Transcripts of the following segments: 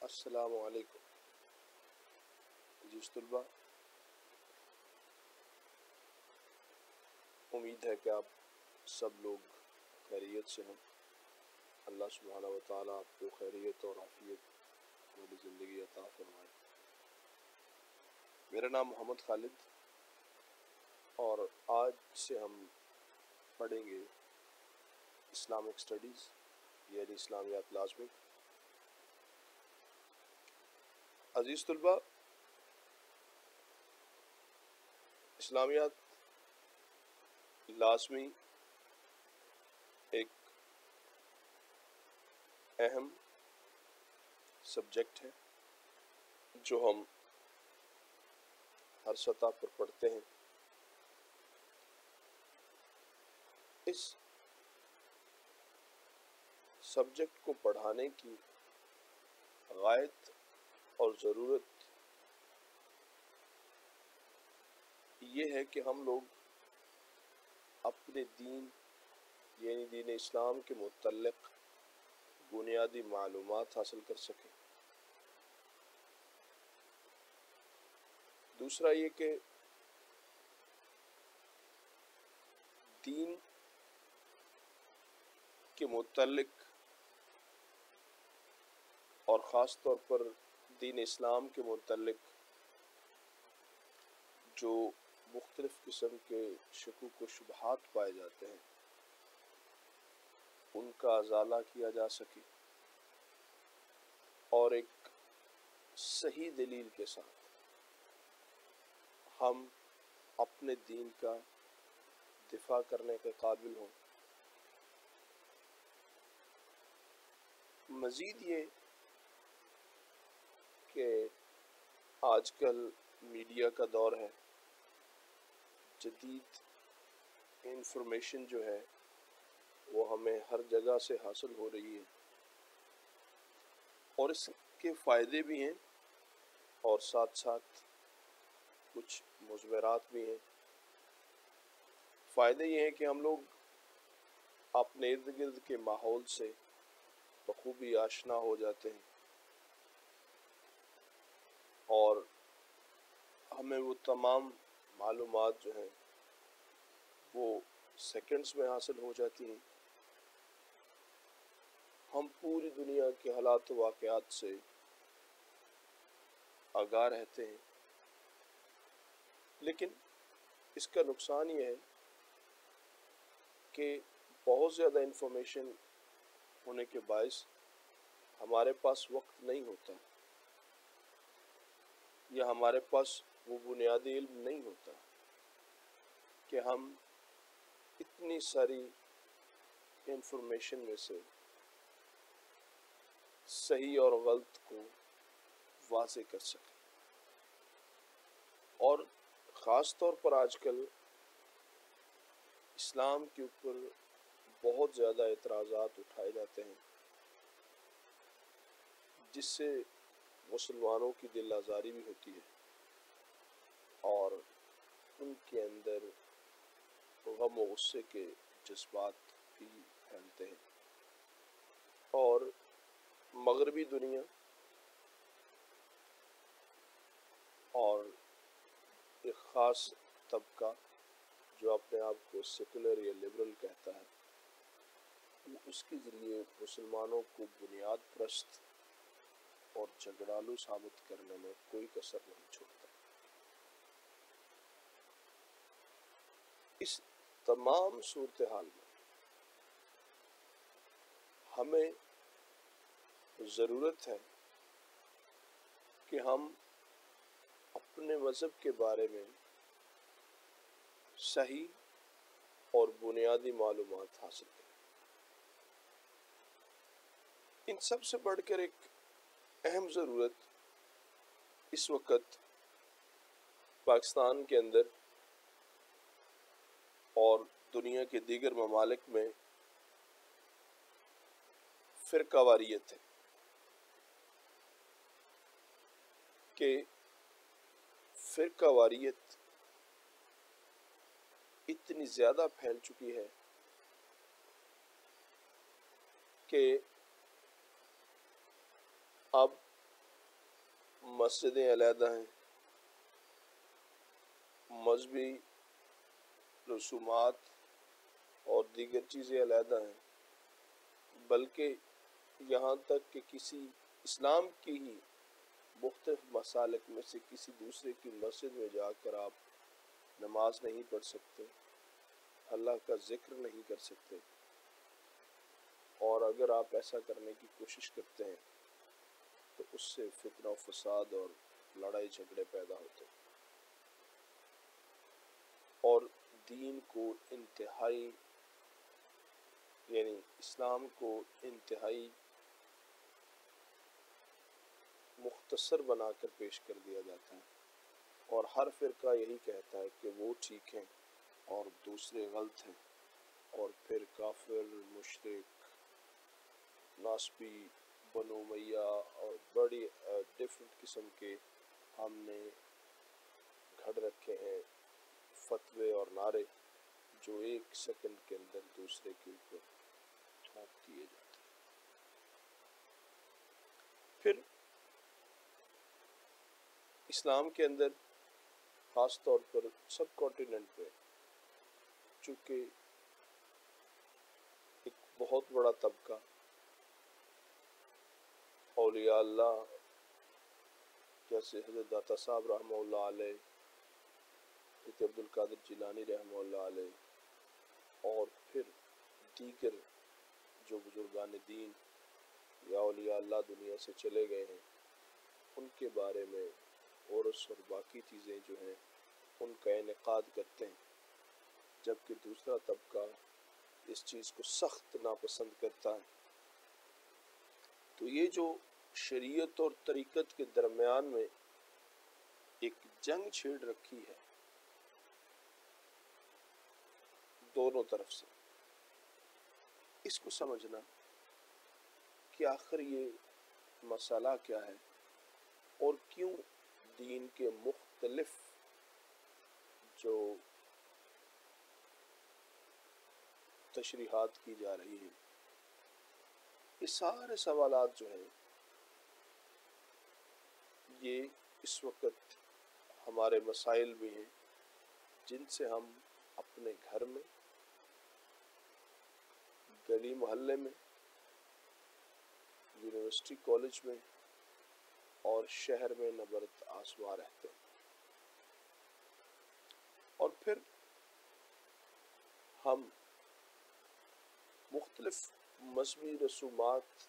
السلام علیکم جی طلباء، امید ہے کہ آپ سب لوگ خیریت سے ہیں۔ اللہ سبحانہ و تعالیٰ آپ کو خیریت اور عافیت والی زندگی عطا فرمائے۔ میرا نام محمد خالد اور آج سے ہم پڑھیں گے اسلامک اسٹڈیز یعنی اسلامیات لازمی۔ عزیز طلباء، اسلامیات لازمی ایک اہم سبجیکٹ ہے جو ہم ہر سطح پر پڑھتے ہیں۔ اس سبجیکٹ کو پڑھانے کی غایت اور ضرورت یہ ہے کہ ہم لوگ اپنے دین یعنی دین اسلام کے متعلق بنیادی معلومات حاصل کر سکیں۔ دوسرا یہ کہ دین کے متعلق اور خاص طور پر دین اسلام کے متعلق جو مختلف قسم کے شکوک و شبہات پائے جاتے ہیں ان کا ازالہ کیا جا سکے اور ایک صحیح دلیل کے ساتھ ہم اپنے دین کا دفاع کرنے کے قابل ہوں۔ مزید یہ کہ آج کل میڈیا کا دور ہے، جدید انفارمیشن جو ہے وہ ہمیں ہر جگہ سے حاصل ہو رہی ہے اور اس کے فائدے بھی ہیں اور ساتھ ساتھ کچھ مضمرات بھی ہیں۔ فائدے یہ ہیں کہ ہم لوگ اپنے ارد گرد کے ماحول سے بخوبی آشنا ہو جاتے ہیں اور ہمیں وہ تمام معلومات جو ہیں وہ سیکنڈز میں حاصل ہو جاتی ہیں۔ ہم پوری دنیا کے حالات و واقعات سے آگاہ رہتے ہیں، لیکن اس کا نقصان یہ ہے کہ بہت زیادہ انفارمیشن ہونے کے باعث ہمارے پاس وقت نہیں ہوتا یا ہمارے پاس وہ بنیادی علم نہیں ہوتا کہ ہم اتنی ساری انفارمیشن میں سے صحیح اور غلط کو واضح کر سکیں۔ اور خاص طور پر آج کل اسلام کے اوپر بہت زیادہ اعتراضات اٹھائے جاتے ہیں جس سے مسلمانوں کی دل آزاری بھی ہوتی ہے اور ان کے اندر غم و غصے کے جذبات بھی پھیلتے ہیں، اور مغربی دنیا اور ایک خاص طبقہ جو اپنے آپ کو سیکولر یا لبرل کہتا ہے وہ اس کے ذریعے مسلمانوں کو بنیاد پرست اور جھگڑالو ثابت کرنے میں کوئی کسر نہیں چھوڑتا۔ اس تمام صورتحال میں ہمیں ضرورت ہے کہ ہم اپنے مذہب کے بارے میں صحیح اور بنیادی معلومات حاصل کریں۔ ان سب سے بڑھ کر ایک اہم ضرورت اس وقت پاکستان کے اندر اور دنیا کے دیگر ممالک میں فرقہ واریت ہے کہ فرقہ واریت اتنی زیادہ پھیل چکی ہے کہ اب مسجدیں علیحدہ ہیں، مذہبی رسومات اور دیگر چیزیں علیحدہ ہیں، بلکہ یہاں تک کہ کسی اسلام کی ہی مختلف مسالک میں سے کسی دوسرے کی مسجد میں جا کر آپ نماز نہیں پڑھ سکتے، اللہ کا ذکر نہیں کر سکتے، اور اگر آپ ایسا کرنے کی کوشش کرتے ہیں تو اس سے فتنہ و فساد اور لڑائی جھگڑے پیدا ہوتے ہیں، اور دین کو انتہائی، یعنی اسلام کو انتہائی مختصر بنا کر پیش کر دیا جاتا ہے، اور ہر فرقہ یہی کہتا ہے کہ وہ ٹھیک ہیں اور دوسرے غلط ہیں، اور پھر کافر، مشرک، ناسبی، بنو امیہ اور بڑی ڈفرینٹ قسم کے ہم نے گھڑ رکھے ہیں فتوے اور نعرے، جو ایک سیکنڈ کے اندر دوسرے کے اوپر ٹھونک دیے جاتے ہیں۔ پھر اسلام کے اندر خاص طور پر سب کانٹیننٹ پہ چونکہ ایک بہت بڑا طبقہ اولیاء اللہ جیسے حضرت داتا صاحب رحمہ اللہ علیہ، حضرت عبد القادر جیلانی رحمہ اللہ علیہ، اور پھر دیگر جو بزرگان دین یا اولیاء اللہ دنیا سے چلے گئے ہیں، ان کے بارے میں عرس اور باقی چیزیں جو ہیں ان کا انعقاد کرتے ہیں، جبکہ دوسرا طبقہ اس چیز کو سخت ناپسند کرتا ہے۔ تو یہ جو شریعت اور طریقت کے درمیان میں ایک جنگ چھیڑ رکھی ہے دونوں طرف سے، اس کو سمجھنا کہ آخر یہ مسئلہ کیا ہے اور کیوں دین کے مختلف جو تشریحات کی جا رہی ہیں، یہ سارے سوالات جو ہیں یہ اس وقت ہمارے مسائل بھی ہیں جن سے ہم اپنے گھر میں، گلی محلے میں، یونیورسٹی کالج میں اور شہر میں نبرد آزما رہتے ہیں، اور پھر ہم مختلف مذہبی رسومات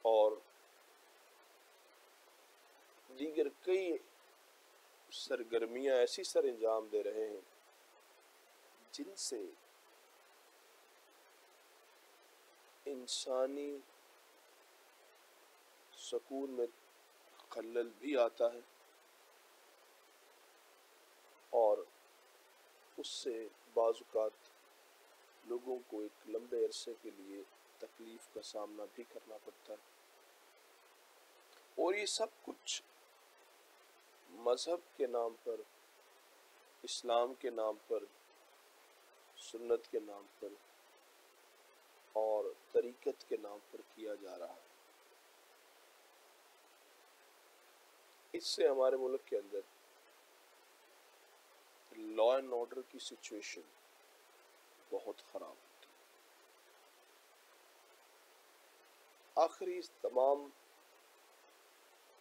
اور دیگر کئی سرگرمیاں ایسی سر انجام دے رہے ہیں جن سے انسانی سکون میں خلل بھی آتا ہے، اور اس سے بعض اوقات لوگوں کو ایک لمبے عرصے کے لیے تکلیف کا سامنا بھی کرنا پڑتا ہے، اور یہ سب کچھ مذہب کے نام پر، اسلام کے نام پر، سنت کے نام پر اور طریقت کے نام پر کیا جا رہا ہے۔ اس سے ہمارے ملک کے اندر لا اینڈ آرڈر کی سچویشن بہت خراب ہوتی ہے۔ آخری اس تمام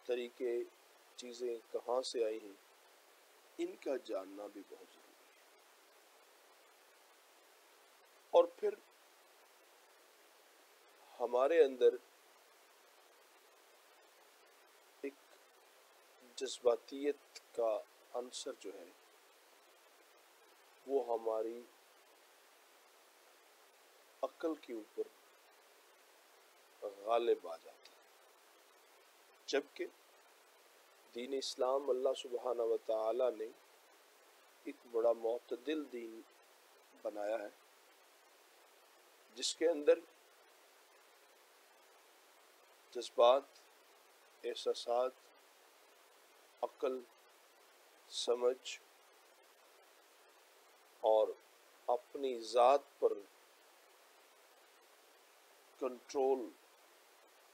طریقے چیزیں کہاں سے آئی ہیں، ان کا جاننا بھی بہت ضروری ہے، اور پھر ہمارے اندر ایک جذباتیت کا عنصر جو ہے وہ ہماری عقل کے اوپر غالب آ جاتا ہے، جبکہ دین اسلام اللہ سبحانہ و تعالی نے ایک بڑا معتدل دین بنایا ہے، جس کے اندر جذبات، احساسات، عقل، سمجھ اور اپنی ذات پر کنٹرول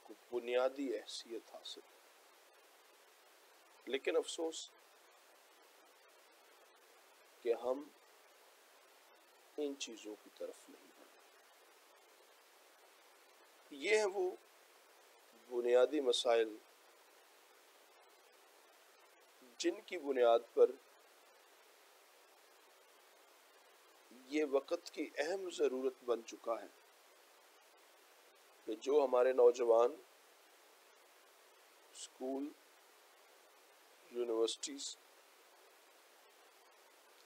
کو بنیادی حیثیت حاصل ہے، لیکن افسوس کہ ہم ان چیزوں کی طرف نہیں بڑھے۔ یہ ہیں وہ بنیادی مسائل جن کی بنیاد پر یہ وقت کی اہم ضرورت بن چکا ہے کہ جو ہمارے نوجوان اسکول، یونیورسٹیز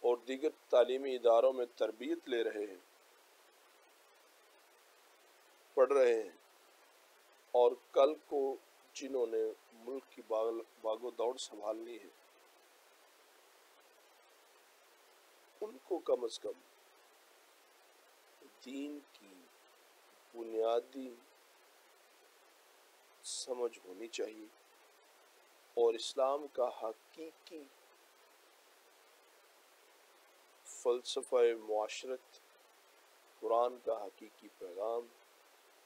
اور دیگر تعلیمی اداروں میں تربیت لے رہے ہیں، پڑھ رہے ہیں، اور کل کو جنہوں نے ملک کی باغ و دوڑ سنبھالنی ہے، ان کو کم از کم دین کی بنیادی سمجھ ہونی چاہیے، اور اسلام کا حقیقی فلسفہ معاشرت، قرآن کا حقیقی پیغام،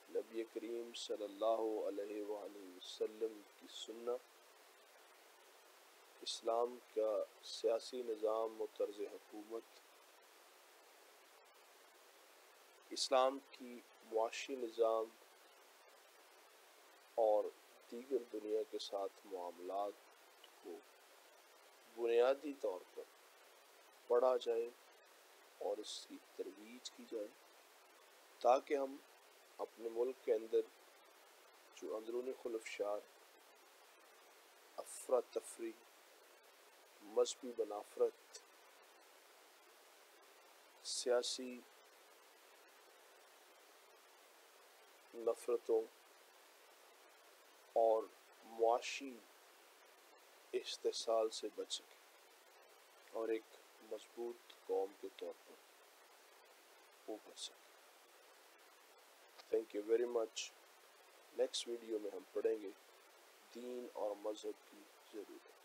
نبی کریم صلی اللہ علیہ وآلہ وسلم کی سنت، اسلام کا سیاسی نظام و طرز حکومت، اسلام کی معاشی نظام اور دیگر دنیا کے ساتھ معاملات کو بنیادی طور پر پڑھا جائے اور اس کی ترویج کی جائے، تاکہ ہم اپنے ملک کے اندر جو اندرونی خلفشار، افراتفری، مذہبی بنافرت، سیاسی نفرتوں اور معاشی استحصال سے بچ سکے اور ایک مضبوط قوم کے طور پر ابھر سکے۔ Thank you very much. Next video میں ہم پڑھیں گے دین اور مذہب کی ضرورت۔